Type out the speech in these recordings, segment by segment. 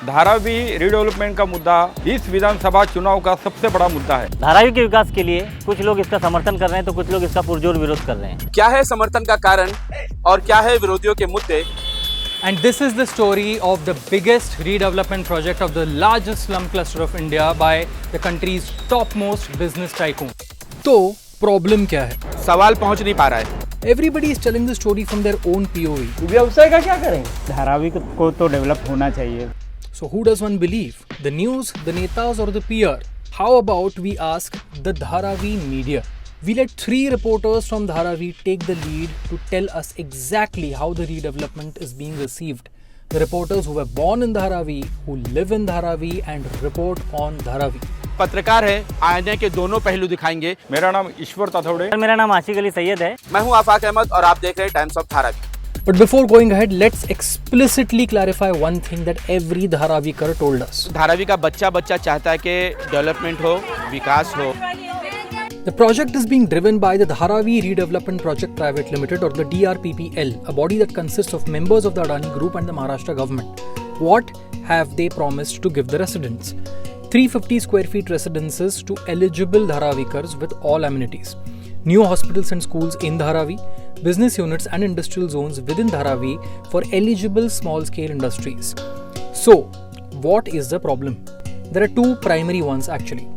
Dharavi redevelopment का मुद्दा इस विधानसभा चुनाव का सबसे बड़ा मुद्दा है। धारावी के विकास के लिए कुछ लोग इसका समर्थन कर रहे हैं तो कुछ लोग इसका पुरजोर विरोध कर रहे हैं। क्या है समर्थन का कारण और क्या है विरोधियों के मुद्दे? And this is the story of the biggest redevelopment project of the largest slum cluster of India by the country's topmost business tycoon. तो प्रॉब्लम क्या है? सवाल पहुंच नहीं पा रहा है। Everybody is telling the story from their own POV. व्यवसाय का क्या करें? धारावी को तो डेवलप होना चाहिए। So who does one believe? The news, the netas or the PR? How about we ask the Dharavi media? We let 3 reporters from Dharavi take the lead to tell us exactly how the redevelopment is being received. The reporters who were born in Dharavi, who live in Dharavi and report on Dharavi. पत्रकार है, आईने के दोनों पहलू दिखाएंगे। मेरा नाम ईश्वर ताथौड़े। मेरा नाम आशिक अली सैयद है। मैं हूं आफाक अहमद और आप देख रहे हैं times of Dharavi. But before going ahead, let's explicitly clarify one thing that every Dharavikar told us. Dharavi का बच्चा चाहता है कि डेवलपमेंट हो, विकास हो। The project is being driven by the Dharavi Redevelopment Project Private Limited or the DRPPL, a body that consists of members of the Adani Group and the Maharashtra government. What have they promised to give the residents? 350 square feet residences to eligible Dharavikars with all amenities. New hospitals and schools in Dharavi, business units and industrial zones within Dharavi for eligible small-scale industries. So, what is the problem? There are 2 primary ones actually,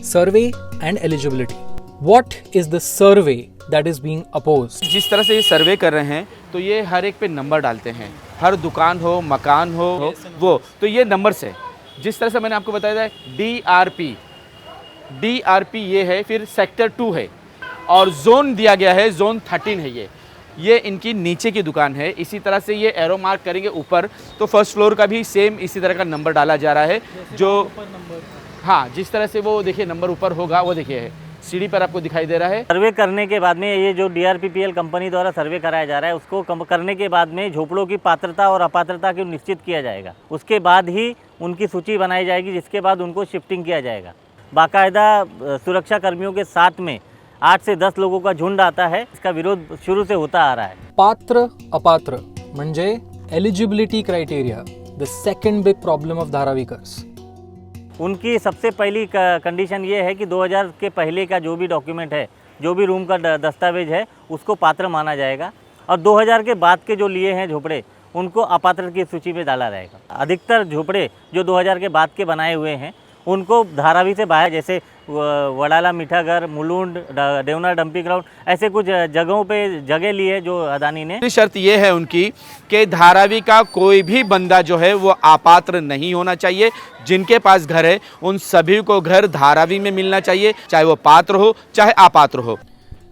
survey and eligibility. What is the survey that is being opposed? जिस तरह से ये सर्वे कर रहे हैं तो ये हर एक पे नंबर डालते हैं, हर दुकान हो, मकान हो वो तो ये नंबर से, जिस तरह से मैंने आपको बताया था DRP ये है, फिर सेक्टर 2 है और जोन दिया गया है, जोन 13 है। ये इनकी नीचे की दुकान है। इसी तरह से ये एरो मार्क करेंगे ऊपर तो फर्स्ट फ्लोर का भी सेम इसी तरह का नंबर डाला जा रहा है। जो हाँ, जिस तरह से वो देखिए नंबर ऊपर होगा वो देखिए सीढ़ी पर आपको दिखाई दे रहा है। सर्वे करने के बाद में ये जो DRPPL कंपनी द्वारा सर्वे कराया जा रहा है उसको करने के बाद में झोपड़ों की पात्रता और अपात्रता को निश्चित किया जाएगा। उसके बाद ही उनकी सूची बनाई जाएगी, जिसके बाद उनको शिफ्टिंग किया जाएगा। बाकायदा सुरक्षा कर्मियों के साथ में 8 से 10 लोगों का झुंड आता है। इसका विरोध शुरू से होता आ रहा है। पात्र अपात्र म्हणजे eligibility criteria, the second big problem of धाराविकर्स। उनकी सबसे पहली कंडीशन ये है कि 2000 के पहले का जो भी डॉक्यूमेंट है, जो भी रूम का दस्तावेज है, उसको पात्र माना जाएगा और 2000 के बाद के जो लिए हैं झोपड़े उनको अपात्र की सूची में डाला रहेगा। अधिकतर झोपड़े जो 2000 के बाद के बनाए हुए हैं उनको धारावी से बाहर, जैसे वडाला मीठाघर, मुलुंड, देवना डंपिंग ग्राउंड, ऐसे कुछ जगहों पे जगह ली है जो अदानी ने। शर्त ये है उनकी कि धारावी का कोई भी बंदा जो है वो अपात्र नहीं होना चाहिए। जिनके पास घर है उन सभी को घर धारावी में मिलना चाहिए, चाहे वो पात्र हो चाहे अपात्र हो।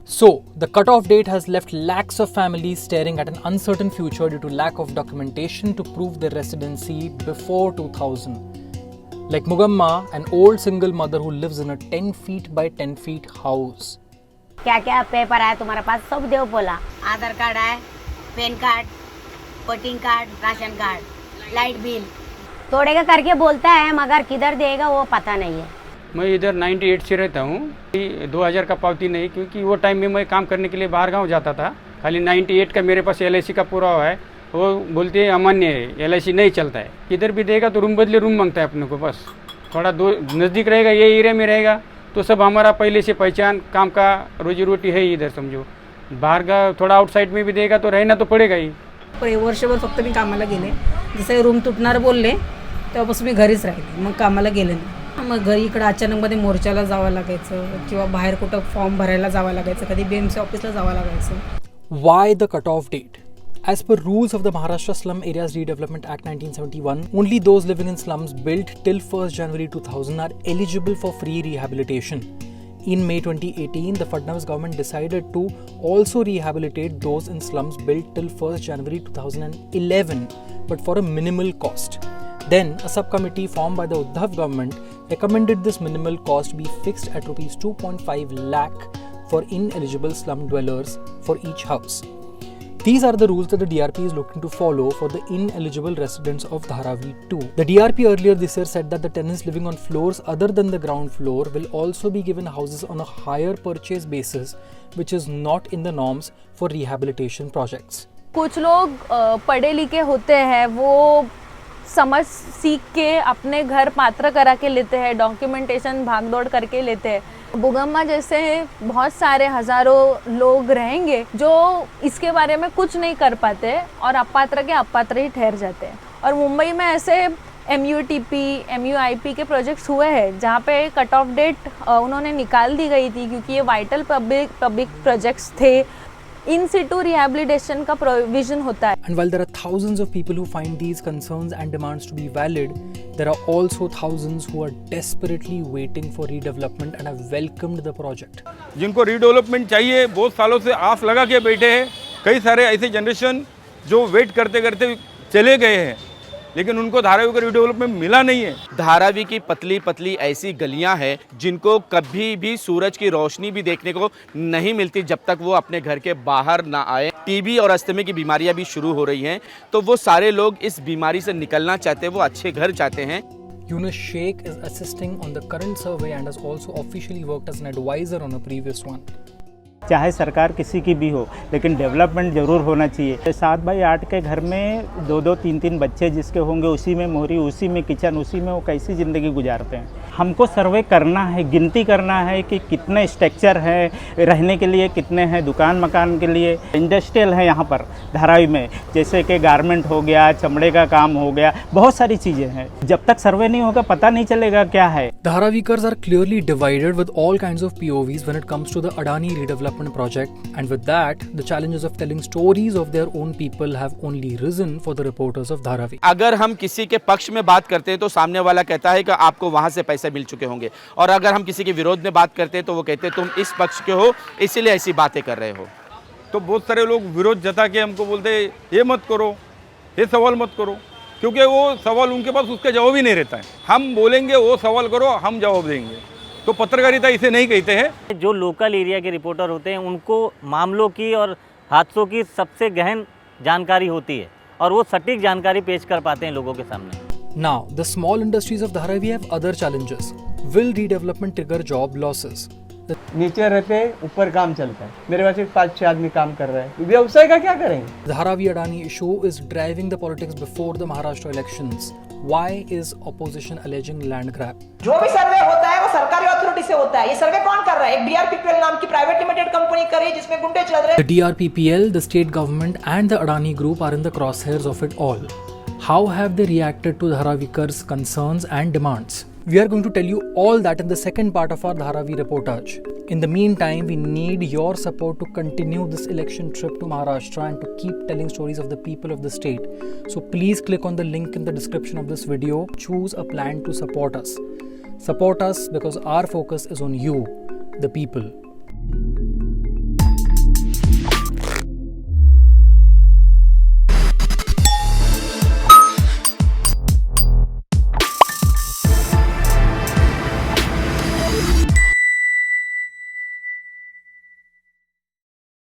So, the cutoff date has left lakhs of families staring at an uncertain future due to lack of documentation to prove their residency before 2000. Like Mugamma, an old single mother who lives in a 10 feet by 10 feet house. क्या क्या paper है तुम्हारे पास? सब दो बोला। Aadhaar card है, PAN card, voting card, ration card, light bill. तोड़ेगा करके बोलता है मगर किधर देगा वो पता नहीं है। मैं इधर 98 से रहता हूँ। 2000 का पावती नहीं, क्योंकि वो टाइम में मैं काम करने के लिए बाहर गाँव जाता था। खाली 98 का मेरे पास LIC का पूरा है। वो बोलते हैं अमान्य है, LIC नहीं चलता है। किधर भी देगा तो रूम बदले रूम मांगता है अपने को। बस थोड़ा नज़दीक रहेगा, ये एरिया में रहेगा तो सब हमारा पहले से पहचान, काम का रोजी रोटी है ही इधर समझो। बाहर का थोड़ा आउटसाइड में भी देगा तो रहना तो पडेगा ही। वर्षभर फक्त मी कामाला गेले, जसं रूम तुटणार बोलले तेव्हापासून मी घरीच राहिले, मग कामाला गेले नाही। मग घरी इकडं अचानकमध्ये मोर्चाला जावं लागायचं किंवा बाहेर कुठं फॉर्म भरायला जावं लागायचं, कधी BMC ऑफिसला जावं लागायचं। Why the cutoff date? As per rules of the Maharashtra Slum Areas Redevelopment Act 1971, only those living in slums built till 1st January 2000 are eligible for free rehabilitation. In May 2018, the Fadnavis government decided to also rehabilitate those in slums built till 1st January 2011, but for a minimal cost. Then, a subcommittee formed by the Uddhav government recommended this minimal cost be fixed at Rs 2.5 lakh for ineligible slum dwellers for each house. These are the rules that the DRP is looking to follow for the ineligible residents of Dharavi 2. The DRP earlier this year said that the tenants living on floors other than the ground floor will also be given houses on a higher purchase basis, which is not in the norms for rehabilitation projects. कुछ लोग पढ़े लिखे होते हैं, वो समझ सीख के अपने घर पात्र करा के लेते हैं, डॉक्यूमेंटेशन भागदौड़ करके लेते हैं। बुगम्मा जैसे बहुत सारे हज़ारों लोग रहेंगे जो इसके बारे में कुछ नहीं कर पाते और अपात्र के अपात्र ही ठहर जाते हैं। और मुंबई में ऐसे MUTP, MUIP के प्रोजेक्ट्स हुए हैं जहाँ पे कट ऑफ डेट उन्होंने निकाल दी गई थी क्योंकि ये वाइटल पब्लिक प्रोजेक्ट्स थे। इन सिटू रिहैबिलिटेशन का प्रोविजन होता है। And while there are thousands of people who find these concerns and demands to be valid, there are also thousands who are desperately waiting for redevelopment and have welcomed the project. जिनको redevelopment चाहिए, बहुत सालों से आस लगा के बैठे हैं। कई सारे ऐसे जनरेशन जो वेट करते करते चले गए हैं, लेकिन उनको धारावी का रिडेवलपमेंट मिला नहीं है। धारावी की पतली पतली ऐसी गलियां हैं जिनको कभी भी सूरज की रोशनी भी देखने को नहीं मिलती जब तक वो अपने घर के बाहर ना आए। टीबी और अस्थमा की बीमारियां भी शुरू हो रही हैं, तो वो सारे लोग इस बीमारी से निकलना चाहते हैं, वो अच्छे घर चाहते हैं। Yunus Sheikh is assisting on the current survey and has also officially worked as an advisor on a previous one. चाहे सरकार किसी की भी हो, लेकिन डेवलपमेंट ज़रूर होना चाहिए। 7x8 के घर में 2-2, 3-3 बच्चे जिसके होंगे, उसी में मोहरी, उसी में किचन, उसी में वो कैसी ज़िंदगी गुजारते हैं। हमको सर्वे करना है, गिनती करना है कि कितने स्ट्रक्चर हैं रहने के लिए, कितने हैं दुकान मकान के लिए। इंडस्ट्रियल है यहाँ पर धारावी में, जैसे कि गारमेंट हो गया, चमड़े का काम हो गया, बहुत सारी चीज़ें हैं। जब तक सर्वे नहीं होगा पता नहीं चलेगा क्या है। Dharavikars are clearly divided with all kinds of POVs when it comes to the Adani redevelopment project, and with that, the challenges of telling stories of their own people have only risen for the reporters of Dharavi. अगर हम किसी के पक्ष में बात करते हैं तो सामने वाला कहता है कि आपको वहाँ से पैसे मिल चुके होंगे, और अगर हम किसी के विरोध में बात करते हैं तो वो कहते हैं तुम इस पक्ष के हो इसीलिए ऐसी बातें कर रहे हो। तो बहुत सारे लोग विरोध जता के हमको बोलते हैं ये मत करो, ये सवाल मत करो, क्योंकि वो सवाल उनके पास उसका जवाब ही नहीं रहता है। हम बोलेंगे वो सवाल करो, हम जवाब देंगे। तो पत्रकारिता इसे नहीं कहते हैं। जो लोकल एरिया के रिपोर्टर होते हैं उनको मामलों की और हादसों की सबसे गहन जानकारी होती है और वो सटीक जानकारी पेश कर पाते हैं लोगों के सामने। Now, the small industries of Dharavi have other challenges. Will redevelopment trigger job losses? नीचे रहते हैं, ऊपर काम चलता है। मेरे पास 5-6 आदमी काम कर रहे हैं, व्यवसाय का क्या करेंगे? Dharavi Adani issue is driving the politics before the Maharashtra elections. Why is opposition alleging land grab? जो भी सर्वे होता है वो सरकारी अथॉरिटी से होता है। ये सर्वे कौन कर रहा है? एक DRPPL नाम की प्राइवेट लिमिटेड कंपनी कर रही है जिसमें गुंडे चल रहे हैं। The DRPPL, the state government and the Adani group are in the crosshairs of it all. How have they reacted to Dharavikar's concerns and demands? We are going to tell you all that in the second part of our Dharavi reportage. In the meantime, we need your support to continue this election trip to Maharashtra and to keep telling stories of the people of the state. So please click on the link in the description of this video. Choose a plan to support us. Support us because our focus is on you, the people.